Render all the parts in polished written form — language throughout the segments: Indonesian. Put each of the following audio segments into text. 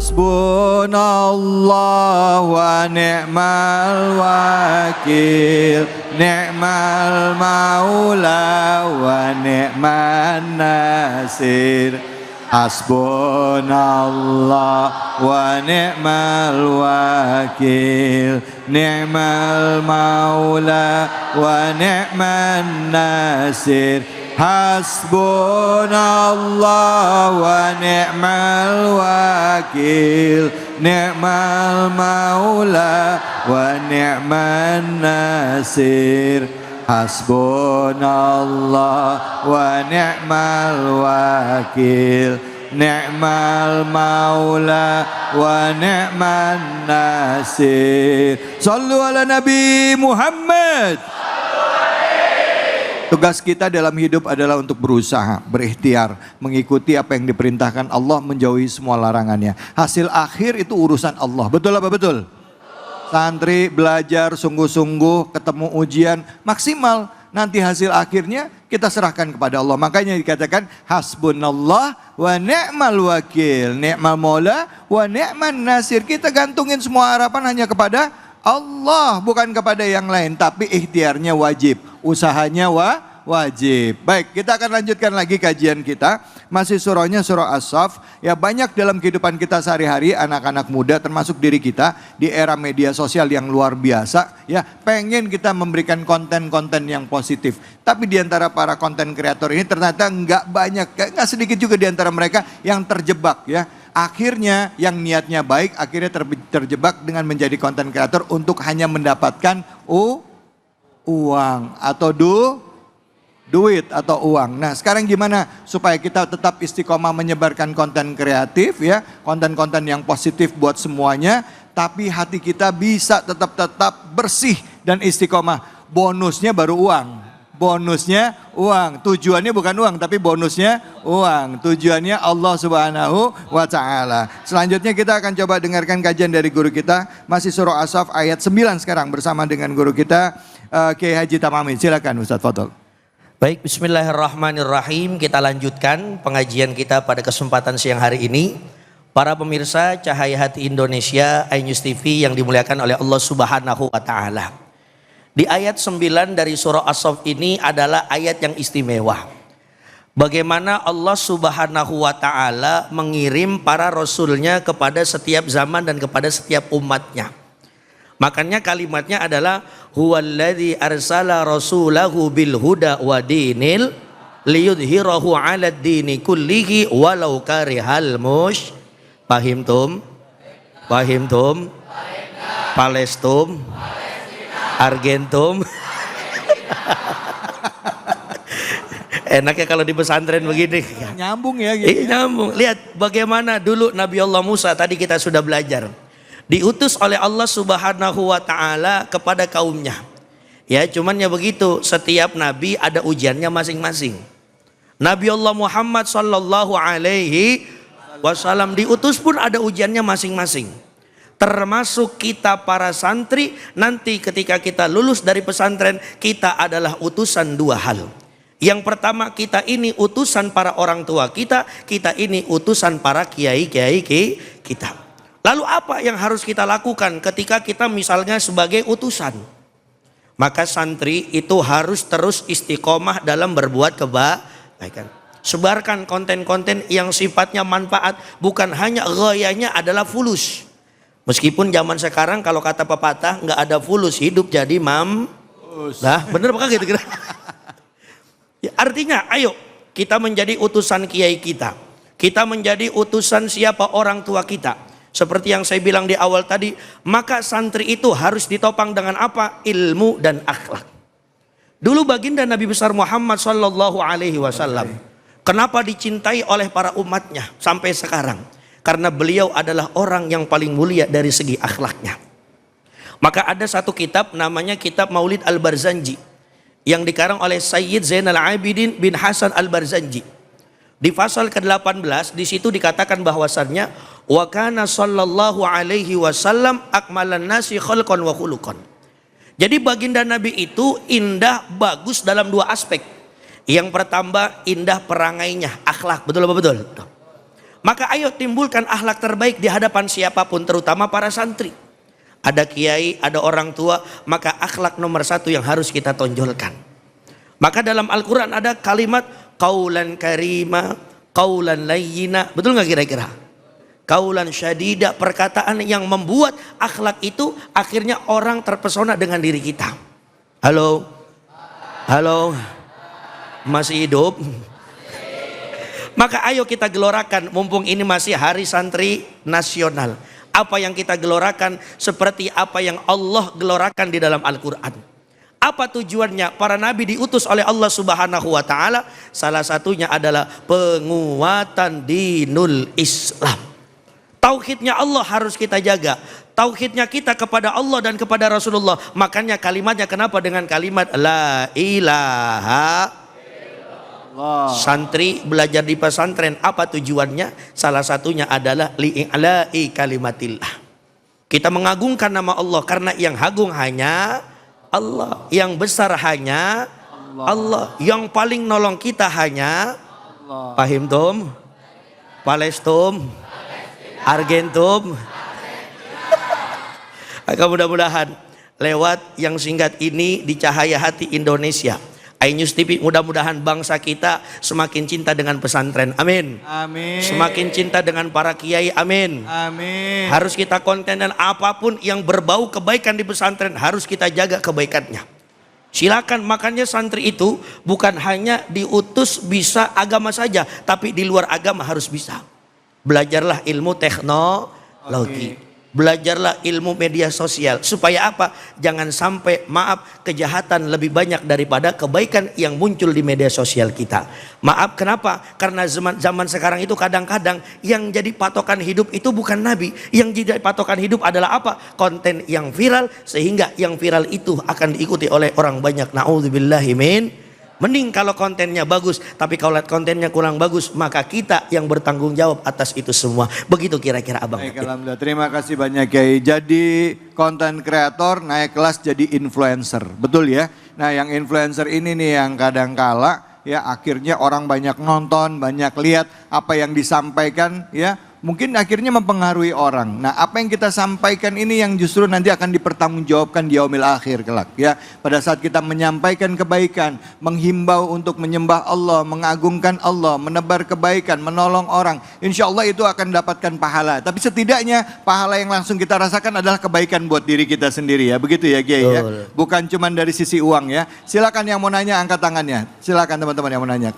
Hasbunallah wa ni'mal wakil, ni'mal maula wa ni'man nasir. Hasbunallah wa ni'mal wakil, ni'mal maula wa ni'man nasir. Hasbunallah wa ni'mal wakil, ni'mal maula wa ni'man nasir. Hasbunallah wa ni'mal wakil, ni'mal maula wa ni'man nasir. Sallu ala Nabi Muhammad. Tugas kita dalam hidup adalah untuk berusaha, berikhtiar, mengikuti apa yang diperintahkan Allah, menjauhi semua larangannya. Hasil akhir itu urusan Allah. Betul apa betul? Santri belajar sungguh-sungguh, ketemu ujian maksimal, nanti hasil akhirnya kita serahkan kepada Allah. Makanya dikatakan hasbunallah wa ni'mal wakil, ni'mal maula wa ni'man nasir. Kita gantungin semua harapan hanya kepada Allah, bukan kepada yang lain. Tapi ikhtiarnya wajib, usahanya wajib. Baik, kita akan lanjutkan lagi kajian kita. Masih surahnya surah As-Saff. Ya, banyak dalam kehidupan kita sehari-hari, anak-anak muda termasuk diri kita di era media sosial yang luar biasa, ya, pengen kita memberikan konten-konten yang positif. Tapi di antara para konten kreator ini ternyata nggak sedikit juga di antara mereka yang terjebak, ya. Akhirnya yang niatnya baik akhirnya terjebak dengan menjadi konten kreator untuk hanya mendapatkan uang atau duit atau uang. Nah, sekarang gimana supaya kita tetap istiqomah menyebarkan konten kreatif, ya, konten-konten yang positif buat semuanya, tapi hati kita bisa tetap bersih dan istiqomah. Bonusnya baru uang. Bonusnya uang. Tujuannya bukan uang, tapi bonusnya uang. Tujuannya Allah Subhanahu wa Ta'ala. Selanjutnya kita akan coba dengarkan kajian dari guru kita. Masih surah As-Saff ayat 9 sekarang bersama dengan guru kita Kiai Haji Tamamin. Silakan Ustaz Fadl. Baik, bismillahirrahmanirrahim. Kita lanjutkan pengajian kita pada kesempatan siang hari ini. Para pemirsa Cahaya Hati Indonesia, iNews TV yang dimuliakan oleh Allah Subhanahu wa Ta'ala. Di ayat 9 dari surah As-Saff ini adalah ayat yang istimewa. Bagaimana Allah Subhanahu wa Ta'ala mengirim para rasulnya kepada setiap zaman dan kepada setiap umatnya. Makanya kalimatnya adalah huwallazi arsala rasulahu bil huda wa dinil liyudhhirahu 'alad dini kullihi walau karihal Fahimtum? Palestum? Argentum? Enaknya kalau di pesantren begini. Nyambung ya gitu. Nyambung. Lihat bagaimana dulu Nabi Allah Musa, tadi kita sudah belajar. Diutus oleh Allah Subhanahu wa Ta'ala kepada kaumnya. Ya, cuman ya begitu, setiap nabi ada ujiannya masing-masing. Nabi Allah Muhammad sallallahu alaihi wasallam diutus pun ada ujiannya masing-masing. Termasuk kita para santri, nanti ketika kita lulus dari pesantren, kita adalah utusan dua hal. Yang pertama, kita ini utusan para orang tua kita ini utusan para kiai-kiai kita. Lalu apa yang harus kita lakukan ketika kita misalnya sebagai utusan? Maka santri itu harus terus istiqomah dalam berbuat kebaikan. Sebarkan konten-konten yang sifatnya manfaat, bukan hanya gayanya adalah fulus. Meskipun zaman sekarang kalau kata pepatah nggak ada fulus, hidup jadi nah bener apa gitu kira? Ya, artinya ayo kita menjadi utusan kiai kita. Kita menjadi utusan siapa orang tua kita. Seperti yang saya bilang di awal tadi, maka santri itu harus ditopang dengan apa? Ilmu dan akhlak. Dulu baginda Nabi besar Muhammad sallallahu alaihi wasallam, kenapa dicintai oleh para umatnya sampai sekarang? Karena beliau adalah orang yang paling mulia dari segi akhlaknya. Maka ada satu kitab namanya kitab Maulid Al-Barzanji yang dikarang oleh Sayyid Zainal Abidin bin Hasan Al-Barzanji. Di pasal ke-18 di situ dikatakan bahwasannya wa kana sallallahu alaihi wasallam akmalan nasi khalqan wa khuluqan. Jadi baginda Nabi itu indah bagus dalam dua aspek. Yang pertama indah perangainya, akhlak, betul apa betul? Maka ayo timbulkan akhlak terbaik di hadapan siapapun, terutama para santri. Ada kiai, ada orang tua, maka akhlak nomor satu yang harus kita tonjolkan. Maka dalam Al-Quran ada kalimat qaulan karima, qaulan layyina. Betul nggak kira-kira? Qaulan syadida, perkataan yang membuat akhlak itu akhirnya orang terpesona dengan diri kita. Halo? Halo? Masih hidup? Maka ayo kita gelorakan, mumpung ini masih hari santri nasional. Apa yang kita gelorakan seperti apa yang Allah gelorakan di dalam Al-Quran. Apa tujuannya? Para nabi diutus oleh Allah Subhanahu wa taala, salah satunya adalah penguatan dinul Islam. Tauhidnya Allah harus kita jaga. Tauhidnya kita kepada Allah dan kepada Rasulullah. Makanya kalimatnya kenapa dengan kalimat la ilaha illallah. Santri belajar di pesantren, apa tujuannya? Salah satunya adalah li'i'la'i kalimatillah. Kita mengagungkan nama Allah karena yang agung hanya Allah, yang besar hanya Allah, yang paling nolong kita hanya Allah. Pahim tum? Palestum? Argentum? Maka mudah-mudahan lewat yang singkat ini di Cahaya Hati Indonesia, iNews TV, mudah-mudahan bangsa kita semakin cinta dengan pesantren. Amin. Amin. Semakin cinta dengan para kiai. Amin. Amin. Harus kita konten dan apapun yang berbau kebaikan di pesantren harus kita jaga kebaikannya. Silakan, makanya santri itu bukan hanya diutus bisa agama saja, tapi di luar agama harus bisa. Belajarlah ilmu teknologi. Belajarlah ilmu media sosial. Supaya apa? Jangan sampai, maaf, kejahatan lebih banyak daripada kebaikan yang muncul di media sosial kita. Maaf, kenapa? Karena zaman sekarang itu kadang-kadang yang jadi patokan hidup itu bukan nabi. Yang jadi patokan hidup adalah apa? Konten yang viral, sehingga yang viral itu akan diikuti oleh orang banyak. Na'udzubillahi min. Mending kalau kontennya bagus, tapi kalau kontennya kurang bagus, maka kita yang bertanggung jawab atas itu semua. Begitu kira-kira Abang. Baik, alhamdulillah. Terima kasih banyak Kiai. Jadi konten kreator naik kelas jadi influencer, betul ya? Nah, yang influencer ini nih yang kadang kala ya akhirnya orang banyak nonton, banyak lihat apa yang disampaikan ya. Mungkin akhirnya mempengaruhi orang. Nah, apa yang kita sampaikan ini yang justru nanti akan dipertanggungjawabkan di yaumil akhir kelak ya. Pada saat kita menyampaikan kebaikan, menghimbau untuk menyembah Allah, mengagungkan Allah, menebar kebaikan, menolong orang, insya Allah itu akan dapatkan pahala. Tapi setidaknya pahala yang langsung kita rasakan adalah kebaikan buat diri kita sendiri ya. Begitu ya Kiai ya. Bukan cuma dari sisi uang ya. Silakan yang mau nanya angkat tangannya. Silakan teman-teman yang mau nanya.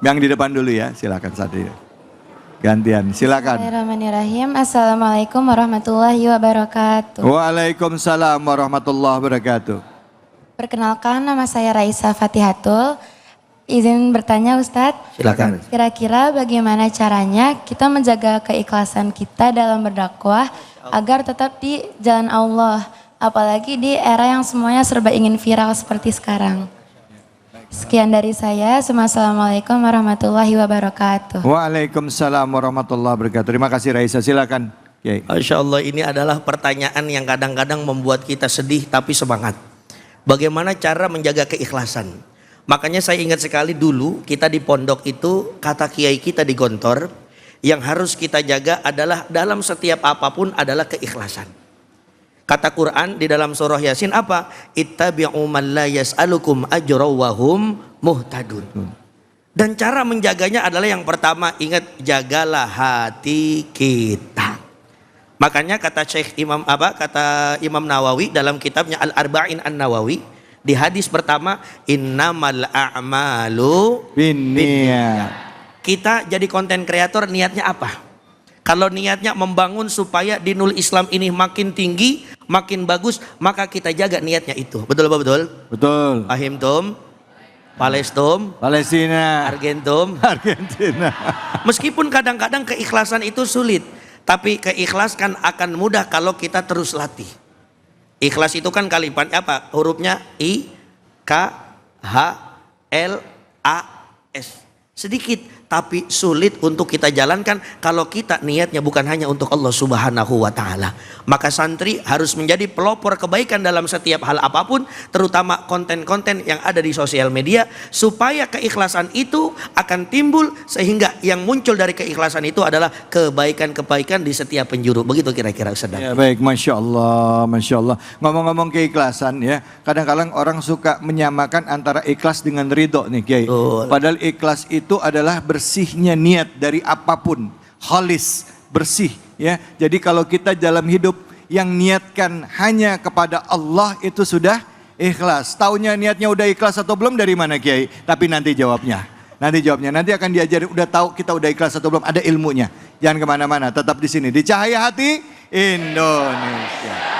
Yang di depan dulu ya, silakan Sadri. Gantian, silakan. Bismillahirrahmanirrahim. Assalamualaikum warahmatullahi wabarakatuh. Waalaikumsalam warahmatullahi wabarakatuh. Perkenalkan, nama saya Raisa Fatihatul. Izin bertanya Ustadz. Silakan. Kira-kira bagaimana caranya kita menjaga keikhlasan kita dalam berdakwah agar tetap di jalan Allah, apalagi di era yang semuanya serba ingin viral seperti sekarang. Sekian dari saya. Assalamualaikum warahmatullahi wabarakatuh. Waalaikumsalam warahmatullahi wabarakatuh. Terima kasih Raisa, silakan. Masya Allah, ini adalah pertanyaan yang kadang-kadang membuat kita sedih tapi semangat. Bagaimana cara menjaga keikhlasan? Makanya saya ingat sekali dulu kita di pondok itu, kata kiai kita di Gontor, yang harus kita jaga adalah dalam setiap apapun adalah keikhlasan. Kata Quran di dalam surah Yasin apa? Ittabi'u man la yas'alukum ajra wa hum muhtadun. Dan cara menjaganya adalah yang pertama, ingat, jagalah hati kita. Makanya kata Imam Nawawi dalam kitabnya Al-Arba'in An-Nawawi, di hadis pertama, innamal a'malu binniyat. Kita jadi konten kreator niatnya apa? Kalau niatnya membangun supaya dinul Islam ini makin tinggi, makin bagus, maka kita jaga niatnya itu. Betul apa betul? Betul. Pahim tum? Palestum? Palestina. Argentum? Argentina. Meskipun kadang-kadang keikhlasan itu sulit, tapi keikhlaskan akan mudah kalau kita terus latih. Ikhlas itu kan kalimatnya apa? Hurufnya I, K, H, L, A, S. Sedikit, tapi sulit untuk kita jalankan kalau kita niatnya bukan hanya untuk Allah Subhanahu wa taala. Maka santri harus menjadi pelopor kebaikan dalam setiap hal apapun, terutama konten-konten yang ada di sosial media, supaya keikhlasan itu akan timbul, sehingga yang muncul dari keikhlasan itu adalah kebaikan-kebaikan di setiap penjuru. Begitu kira-kira Ustaz. Ya baik, Masya Allah, Masya Allah. Ngomong-ngomong keikhlasan ya, kadang-kadang orang suka menyamakan antara ikhlas dengan ridho nih Kiai. Padahal ikhlas itu adalah bersihnya niat dari apapun, khalis, bersih ya. Jadi kalau kita dalam hidup yang niatkan hanya kepada Allah itu sudah ikhlas. Taunya niatnya udah ikhlas atau belum dari mana Kiai? Tapi nanti jawabnya. Nanti akan diajarin, udah tahu kita udah ikhlas atau belum, ada ilmunya. Jangan kemana-mana, tetap di sini di Cahaya Hati Indonesia.